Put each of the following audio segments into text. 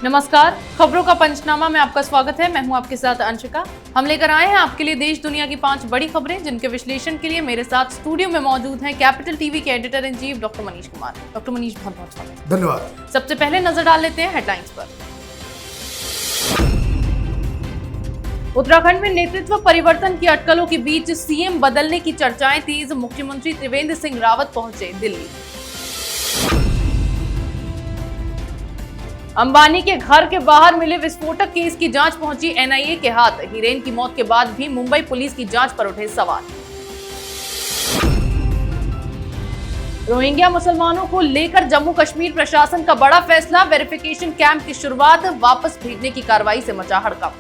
नमस्कार, खबरों का पंचनामा में आपका स्वागत है। मैं हूं आपके साथ अंशिका। हम लेकर आए हैं आपके लिए देश दुनिया की 5 बड़ी खबरें, जिनके विश्लेषण के लिए मेरे साथ स्टूडियो में मौजूद हैं कैपिटल टीवी के editor in chief doctor Manish Kumar. Doctor Manish, बहुत बहुत स्वागत। धन्यवाद। सबसे पहले नजर डाल लेते हैं हेडलाइंस पर। उत्तराखंड में नेतृत्व परिवर्तन की अटकलों के बीच सीएम बदलने की चर्चाएं तेज। मुख्यमंत्री त्रिवेंद्र सिंह रावत पहुंचे दिल्ली। अंबानी के घर के बाहर मिले विस्फोटक केस की जांच पहुंची एनआईए के हाथ। हिरेन की मौत के बाद भी मुंबई पुलिस की जांच पर उठे सवाल। रोहिंग्या मुसलमानों को लेकर जम्मू कश्मीर प्रशासन का बड़ा फैसला। वेरिफिकेशन कैंप की शुरुआत, वापस भेजने की कार्रवाई से मचा हड़कंप।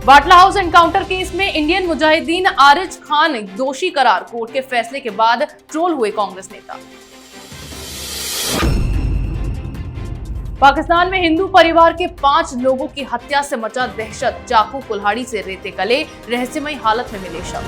बाटला हाउस एनकाउंटर केस में इंडियन मुजाहिदीन आरिज खान दोषी करार। कोर्ट के फैसले के बाद ट्रोल हुए कांग्रेस नेता। पाकिस्तान में हिंदू परिवार के 5 लोगों की हत्या से मचा दहशत। चाकू, कुल्हाड़ी से रेते गले, रहस्यमयी हालत में मिले शव।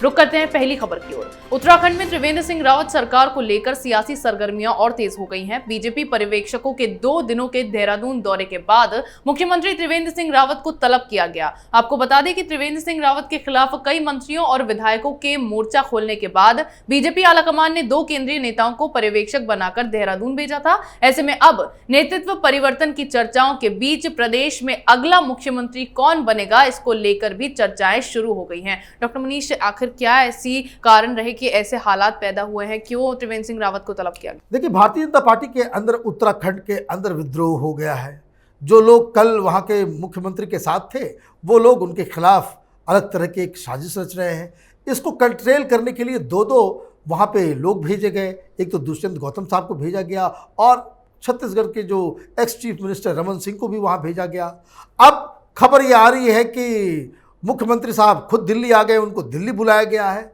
रुक करते हैं पहली खबर की ओर। उत्तराखंड में त्रिवेंद्र सिंह रावत सरकार को लेकर सियासी सरगर्मियां और तेज हो गई हैं। बीजेपी पर्यवेक्षकों के 2 दिनों के देहरादून दौरे के बाद मुख्यमंत्री त्रिवेंद्र सिंह रावत को तलब किया गया। आपको बता दें कि त्रिवेंद्र सिंह रावत के खिलाफ कई मंत्रियों और विधायकों के मोर्चा खोलने के बाद बीजेपी आलाकमान ने 2 केंद्रीय नेताओं को पर्यवेक्षक बनाकर देहरादून भेजा था। ऐसे में अब नेतृत्व परिवर्तन की चर्चाओं के बीच प्रदेश में अगला मुख्यमंत्री कौन बनेगा, इसको लेकर भी चर्चाएं शुरू हो गई हैं। डॉक्टर मनीष, आखिर क्या ऐसी कारण रहे कि ऐसे हालात पैदा हुए हैं? क्यों त्रिवेंद्र सिंह रावत को तलब किया गया? देखिए, भारतीय जनता पार्टी के अंदर उत्तराखंड के अंदर विद्रोह हो गया है। जो लोग कल वहां के मुख्यमंत्री के साथ थे, वो लोग उनके खिलाफ अलग तरह की एक साजिश रच रहे हैं। इसको कंट्रोल करने के लिए 2 वहां पे लोग भेजे गए। एक तो दुष्यंत गौतम साहब को भेजा गया और छत्तीसगढ़ के जो ex chief minister Raman Singh को भी वहां भेजा गया। अब खबर ये आ रही है कि मुख्यमंत्री साहब खुद दिल्ली आ गए, उनको दिल्ली बुलाया गया है।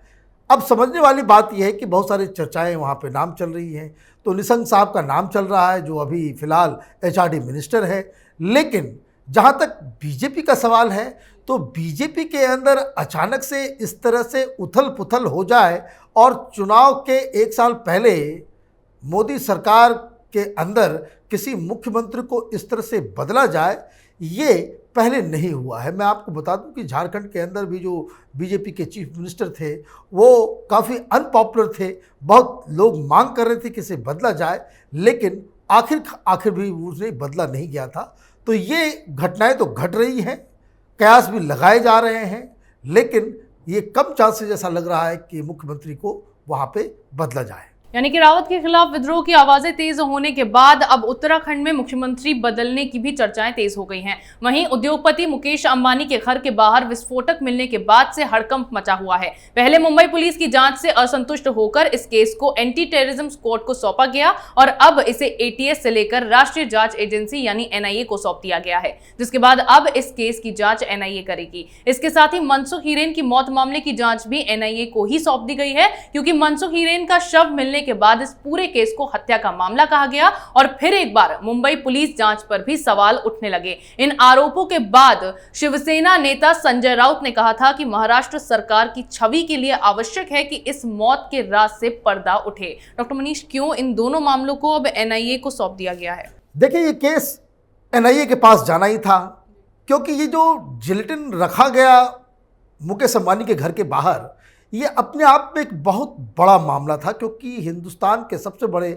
अब समझने वाली बात यह है कि बहुत सारी चर्चाएं वहाँ पे नाम चल रही हैं। तो निशंक साहब का नाम चल रहा है, जो अभी फिलहाल एचआरडी मिनिस्टर है। लेकिन जहाँ तक बीजेपी का सवाल है, तो बीजेपी के अंदर अचानक से इस तरह से उथल पुथल हो जाए और चुनाव के 1 साल पहले मोदी सरकार के अंदर किसी मुख्यमंत्री को इस तरह से बदला जाए, ये पहले नहीं हुआ है। मैं आपको बता दूं कि झारखंड के अंदर भी जो बीजेपी के चीफ मिनिस्टर थे, वो काफ़ी अनपॉपुलर थे। बहुत लोग मांग कर रहे थे कि इसे बदला जाए, लेकिन आखिर भी उसे बदला नहीं गया था। तो ये घटनाएं तो घट रही हैं, कयास भी लगाए जा रहे हैं, लेकिन ये कम चांसेस ऐसा लग रहा है कि मुख्यमंत्री को वहाँ पे बदला जाए। यानी कि रावत के खिलाफ विद्रोह की आवाजें तेज होने के बाद अब उत्तराखंड में मुख्यमंत्री बदलने की भी चर्चाएं तेज हो गई हैं। वहीं उद्योगपति मुकेश अंबानी के घर के बाहर विस्फोटक मिलने के बाद से हड़कंप मचा हुआ है। पहले मुंबई पुलिस की जांच से असंतुष्ट होकर इस केस को एंटी टेररिज्म स्क्वाड को सौंपा गया और अब इसे एटीएस से लेकर राष्ट्रीय जांच एजेंसी यानी एनआईए को सौंप दिया गया है, जिसके बाद अब इस केस की जांच एनआईए करेगी। इसके साथ ही मनसुख हिरेन की मौत मामले की जांच भी एनआईए को ही सौंप दी गई है, क्योंकि मनसुख हिरेन का शव मिलने के बाद इस पूरे केस को हत्या का मामला कहा गया और फिर एक बार मुंबई पुलिस जांच पर भी सवाल उठने लगे। इन आरोपों के बाद शिवसेना नेता संजय राउत ने कहा था कि महाराष्ट्र सरकार की छवि के लिए आवश्यक है कि इस मौत के राज से पर्दा उठे। डॉक्टर मनीष, क्यों इन दोनों मामलों को अब एनआईए को सौंप दिया गया है? देखिए, ये केस एनआईए के पास जाना ही था, क्योंकि ये जो जिलेटिन रखा गया मुकेश अंबानी के घर के बाहर, ये अपने आप में एक बहुत बड़ा मामला था। क्योंकि हिंदुस्तान के सबसे बड़े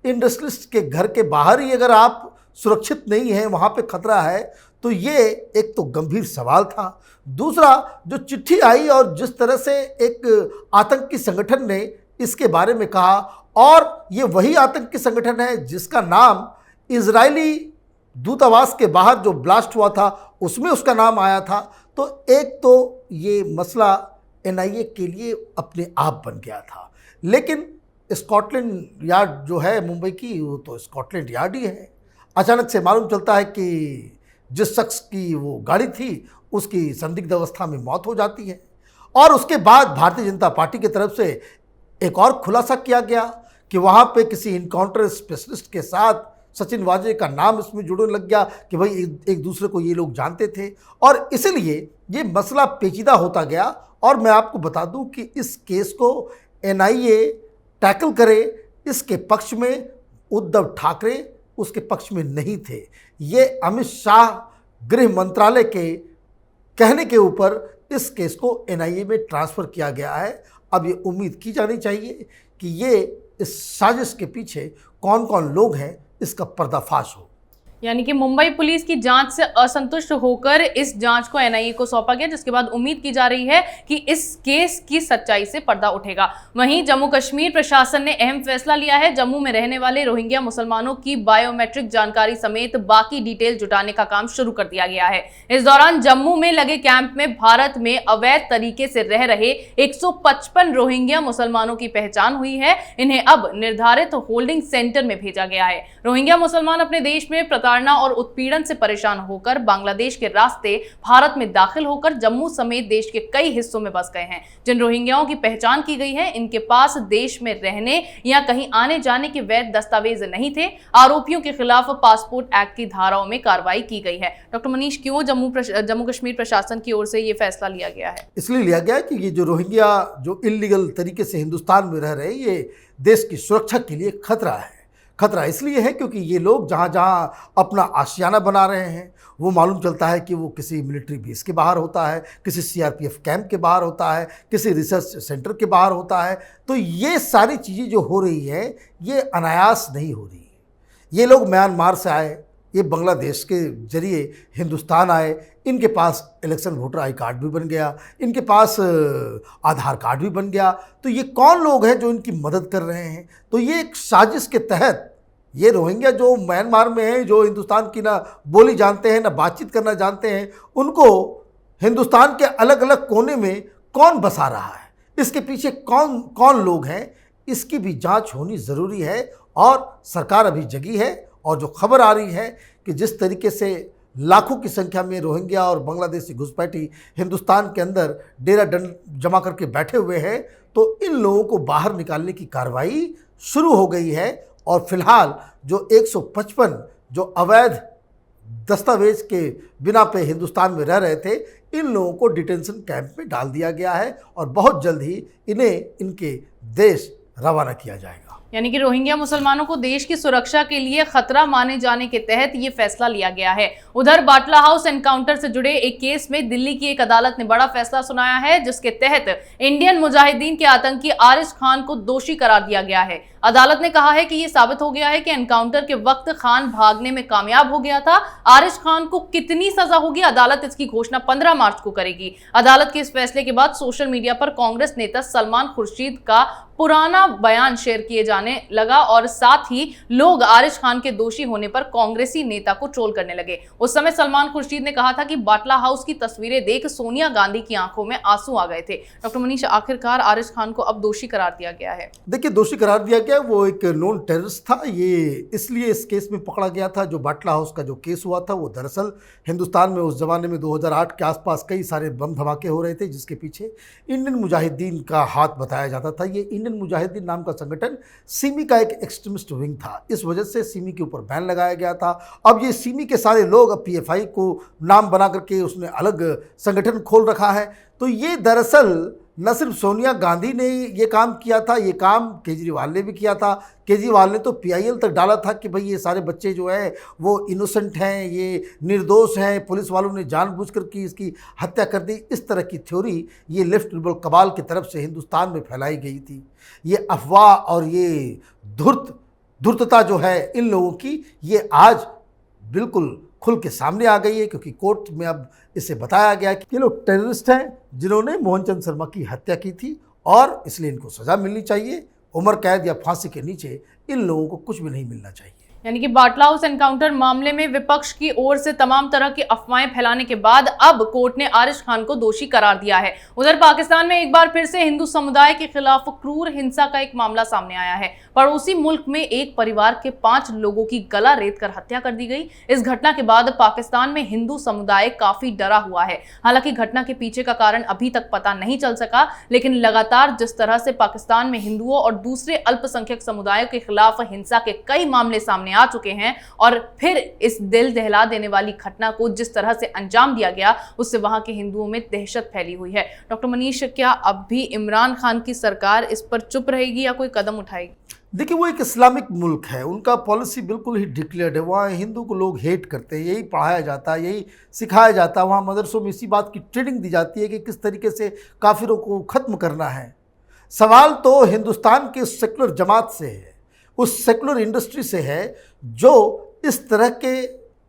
इंडस्ट्रियलिस्ट के घर के बाहर ही अगर आप सुरक्षित नहीं हैं, वहाँ पे खतरा है, तो ये एक तो गंभीर सवाल था। दूसरा, जो चिट्ठी आई और जिस तरह से एक आतंकी संगठन ने इसके बारे में कहा, और ये वही आतंकी संगठन है जिसका नाम इजरायली दूतावास के बाहर जो ब्लास्ट हुआ था उसमें उसका नाम आया था। तो एक तो ये मसला एनआईए के लिए अपने आप बन गया था। लेकिन स्कॉटलैंड यार्ड जो है मुंबई की, वो तो स्कॉटलैंड यार्ड ही है। अचानक से मालूम चलता है कि जिस शख्स की वो गाड़ी थी उसकी संदिग्ध अवस्था में मौत हो जाती है। और उसके बाद भारतीय जनता पार्टी की तरफ से एक और खुलासा किया गया कि वहाँ पे किसी इनकाउंटर स्पेशलिस्ट के साथ सचिन वाजे का नाम इसमें जुड़ने लग गया कि भाई एक दूसरे को ये लोग जानते थे, और इसलिए ये मसला पेचीदा होता गया। और मैं आपको बता दूं कि इस केस को एनआईए टैकल करे, इसके पक्ष में उद्धव ठाकरे उसके पक्ष में नहीं थे। ये अमित शाह गृह मंत्रालय के कहने के ऊपर इस केस को एनआईए में ट्रांसफ़र किया गया है। अब ये उम्मीद की जानी चाहिए कि ये इस साजिश के पीछे कौन कौन लोग हैं इसका पर्दाफाश हो। यानी कि मुंबई पुलिस की जांच से असंतुष्ट होकर इस जांच को एनआईए को सौंपा गया, जिसके बाद उम्मीद की जा रही है कि इस केस की सच्चाई से पर्दा उठेगा। वहीं जम्मू कश्मीर प्रशासन ने अहम फैसला लिया है। जम्मू में रहने वाले रोहिंग्या मुसलमानों की बायोमेट्रिक जानकारी समेत बाकी डिटेल जुटाने का काम शुरू कर दिया गया है। इस दौरान जम्मू में लगे कैंप में भारत में अवैध तरीके से रह रहे 155 रोहिंग्या मुसलमानों की पहचान हुई है। इन्हें अब निर्धारित होल्डिंग सेंटर में भेजा गया है। रोहिंग्या मुसलमान अपने देश में और उत्पीड़न से परेशान होकर बांग्लादेश के रास्ते भारत में दाखिल होकर जम्मू समेत देश के कई हिस्सों में बस गए हैं। जिन रोहिंग्याओं की पहचान की गई है, इनके पास देश में रहने या कहीं आने जाने के वैध दस्तावेज नहीं थे। आरोपियों के खिलाफ पासपोर्ट एक्ट की धाराओं में कार्रवाई की गई है। डॉक्टर मनीष, क्यों जम्मू कश्मीर प्रशासन की ओर से ये फैसला लिया गया है? इसलिए लिया गया कि ये जो रोहिंग्या जो इलीगल तरीके से हिंदुस्तान में रह रहे हैं, ये देश की सुरक्षा के लिए खतरा है। खतरा इसलिए है क्योंकि ये लोग जहाँ जहाँ अपना आशियाना बना रहे हैं, वो मालूम चलता है कि वो किसी मिलिट्री बेस के बाहर होता है, किसी सीआरपीएफ कैंप के बाहर होता है, किसी रिसर्च सेंटर के बाहर होता है। तो ये सारी चीज़ें जो हो रही है, ये अनायास नहीं हो रही है। ये लोग म्यांमार से आए, ये बांग्लादेश के जरिए हिंदुस्तान आए, इनके पास इलेक्शन वोटर आई कार्ड भी बन गया, इनके पास आधार कार्ड भी बन गया। तो ये कौन लोग हैं जो इनकी मदद कर रहे हैं? तो ये एक साजिश के तहत ये रोहिंग्या जो म्यांमार में हैं, जो हिंदुस्तान की ना बोली जानते हैं ना बातचीत करना जानते हैं, उनको हिंदुस्तान के अलग अलग कोने में कौन बसा रहा है, इसके पीछे कौन कौन लोग हैं, इसकी भी जांच होनी ज़रूरी है। और सरकार अभी जगी है, और जो खबर आ रही है कि जिस तरीके से लाखों की संख्या में रोहिंग्या और बांग्लादेशी घुसपैठी हिंदुस्तान के अंदर डेरा डंड जमा करके बैठे हुए हैं, तो इन लोगों को बाहर निकालने की कार्रवाई शुरू हो गई है। और फिलहाल जो 155 जो अवैध दस्तावेज के बिना पे हिंदुस्तान में रह रहे थे, इन लोगों को डिटेंशन कैंप में डाल दिया गया है, और बहुत जल्द ही इन्हें इनके देश रवाना किया जाएगा। यानी कि रोहिंग्या मुसलमानों को देश की सुरक्षा के लिए खतरा माने जाने के तहत ये फैसला लिया गया है। उधर बाटला हाउस एनकाउंटर से जुड़े एक केस में दिल्ली की एक अदालत ने बड़ा फैसला सुनाया है, जिसके तहत इंडियन मुजाहिदीन के आतंकी आरिश खान को दोषी करार दिया गया है। अदालत ने कहा है कि ये साबित हो गया है कि एनकाउंटर के वक्त खान भागने में कामयाब हो गया था। आरिश खान को कितनी सजा होगी, अदालत इसकी घोषणा 15 मार्च को करेगी। अदालत के इस फैसले के बाद सोशल मीडिया पर कांग्रेस नेता सलमान खुर्शीद का पुराना बयान शेयर किए जाने लगा, और साथ ही लोग आरिश खान के दोषी होने पर कांग्रेसी नेता को ट्रोल करने लगे। उस समय सलमान खुर्शीद ने कहा था कि बाटला हाउस की तस्वीरें देख सोनिया गांधी की आंखों में आंसू आ गए थे। डॉक्टर मनीष, आखिरकार आरिश खान को अब दोषी करार दिया गया है। देखिए, दोषी करार दिया गया, वो एक नॉन टेररिस्ट था। ये इसलिए इस केस में पकड़ा गया था। जो बाटला हाउस का जो केस हुआ था, वो दरअसल हिंदुस्तान में उस जमाने में 2008 के आसपास कई सारे बम धमाके हो रहे थे, जिसके पीछे इंडियन मुजाहिदीन का हाथ बताया जाता था। ये इंडियन मुजाहिदीन नाम का संगठन सिमी का एक एक्सट्रीमिस्ट विंग था। इस वजह से सिमी के ऊपर बैन लगाया गया था। अब ये सिमी के सारे लोग, अब पीएफआई को नाम बना करके उसने अलग संगठन खोल रखा है। तो ये दरअसल न सिर्फ सोनिया गांधी ने ये काम किया था, ये काम केजरीवाल ने भी किया था। केजरीवाल ने तो पीआईएल तक डाला था कि भाई ये सारे बच्चे जो है वो इनोसेंट हैं, ये निर्दोष हैं, पुलिस वालों ने जानबूझकर की इसकी हत्या कर दी। इस तरह की थ्योरी ये लेफ्ट लिबरल कबाल की तरफ से हिंदुस्तान में फैलाई गई थी। ये अफवाह और ये धूर्तता जो है इन लोगों की, ये आज बिल्कुल खुल के सामने आ गई है, क्योंकि कोर्ट में अब इसे बताया गया कि ये लोग टेररिस्ट हैं जिन्होंने मोहनचंद शर्मा की हत्या की थी, और इसलिए इनको सज़ा मिलनी चाहिए। उम्र कैद या फांसी के नीचे इन लोगों को कुछ भी नहीं मिलना चाहिए। यानी कि बाटला हाउस एनकाउंटर मामले में विपक्ष की ओर से तमाम तरह की अफवाहें फैलाने के बाद अब कोर्ट ने आरिश खान को दोषी करार दिया है। उधर पाकिस्तान में एक बार फिर से हिंदू समुदाय के खिलाफ क्रूर हिंसा का एक मामला सामने आया है। पड़ोसी मुल्क में एक परिवार के 5 लोगों की गला रेत कर हत्या कर दी गई। इस घटना के बाद पाकिस्तान में हिंदू समुदाय काफी डरा हुआ है। हालांकि घटना के पीछे का कारण अभी तक पता नहीं चल सका, लेकिन लगातार जिस तरह से पाकिस्तान में हिंदुओं और दूसरे अल्पसंख्यक समुदायों के खिलाफ हिंसा के कई मामले सामने आ चुके हैं और फिर इस दिल दहला देने वाली घटना को जिस तरह से अंजाम दिया गया, उससे वहां के हिंदुओं में दहशत फैली हुई है। डॉक्टर मनीष, क्या अब भी इमरान खान की सरकार इस पर चुप रहेगी या कोई कदम उठाएगी? देखिए, वो एक इस्लामिक मुल्क है, उनका पॉलिसी बिल्कुल ही डिक्लेयर्ड है। वहाँ हिंदू को लोग हेट करते हैं, यही पढ़ाया जाता है, यही सिखाया जाता है। वहाँ मदरसों में इसी बात की ट्रेनिंग दी जाती है कि किस तरीके से काफिरों को ख़त्म करना है। सवाल तो हिंदुस्तान के सेकुलर जमात से है, उस सेकुलर इंडस्ट्री से है जो इस तरह के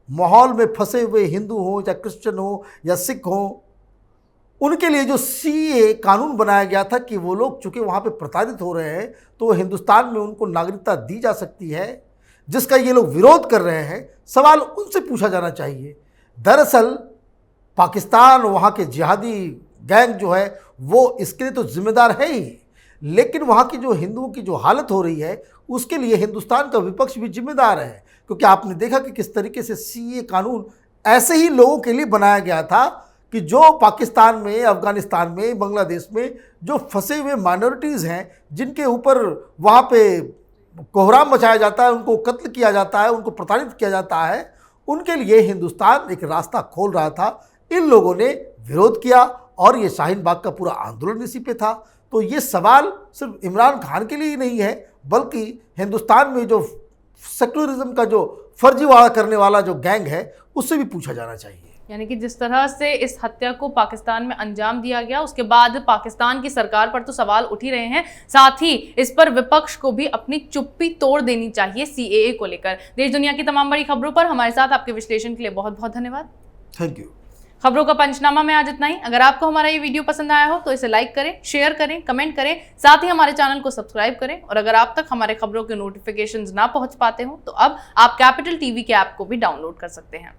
माहौल में फंसे हुए हिंदू हों या क्रिश्चियन हों या सिख हों, उनके लिए जो सीए कानून बनाया गया था कि वो लोग चूँकि वहाँ पे प्रताड़ित हो रहे हैं तो हिंदुस्तान में उनको नागरिकता दी जा सकती है, जिसका ये लोग विरोध कर रहे हैं। सवाल उनसे पूछा जाना चाहिए। दरअसल पाकिस्तान, वहाँ के जिहादी गैंग जो है वो इसके लिए तो जिम्मेदार है ही, लेकिन वहाँ की जो हिंदुओं की जो हालत हो रही है उसके लिए हिंदुस्तान का विपक्ष भी जिम्मेदार है। क्योंकि आपने देखा कि किस तरीके से सीए कानून ऐसे ही लोगों के लिए बनाया गया था कि जो पाकिस्तान में, अफ़गानिस्तान में, बांग्लादेश में जो फंसे हुए माइनॉरिटीज़ हैं, जिनके ऊपर वहाँ पे कोहराम मचाया जाता है, उनको कत्ल किया जाता है, उनको प्रताड़ित किया जाता है, उनके लिए हिंदुस्तान एक रास्ता खोल रहा था। इन लोगों ने विरोध किया और ये शाहीन बाग का पूरा आंदोलन इसी पे था। तो ये सवाल सिर्फ इमरान खान के लिए ही नहीं है, बल्कि हिंदुस्तान में जो सेकुलरिज्म का जो फर्जीवाड़ा करने वाला जो गैंग है उससे भी पूछा जाना चाहिए। यानी कि जिस तरह से इस हत्या को पाकिस्तान में अंजाम दिया गया, उसके बाद पाकिस्तान की सरकार पर तो सवाल उठ ही रहे हैं, साथ ही इस पर विपक्ष को भी अपनी चुप्पी तोड़ देनी चाहिए सीएए को लेकर। देश दुनिया की तमाम बड़ी खबरों पर हमारे साथ आपके विश्लेषण के लिए बहुत बहुत धन्यवाद। Thank you. खबरों का पंचनामा में आज इतना ही। अगर आपको हमारा ये वीडियो पसंद आया हो तो इसे लाइक करें, शेयर करें, कमेंट करें, साथ ही हमारे चैनल को सब्सक्राइब करें। और अगर आप तक हमारे खबरों के नोटिफिकेशंस ना पहुंच पाते हो तो अब आप कैपिटल टीवी के ऐप को भी डाउनलोड कर सकते हैं।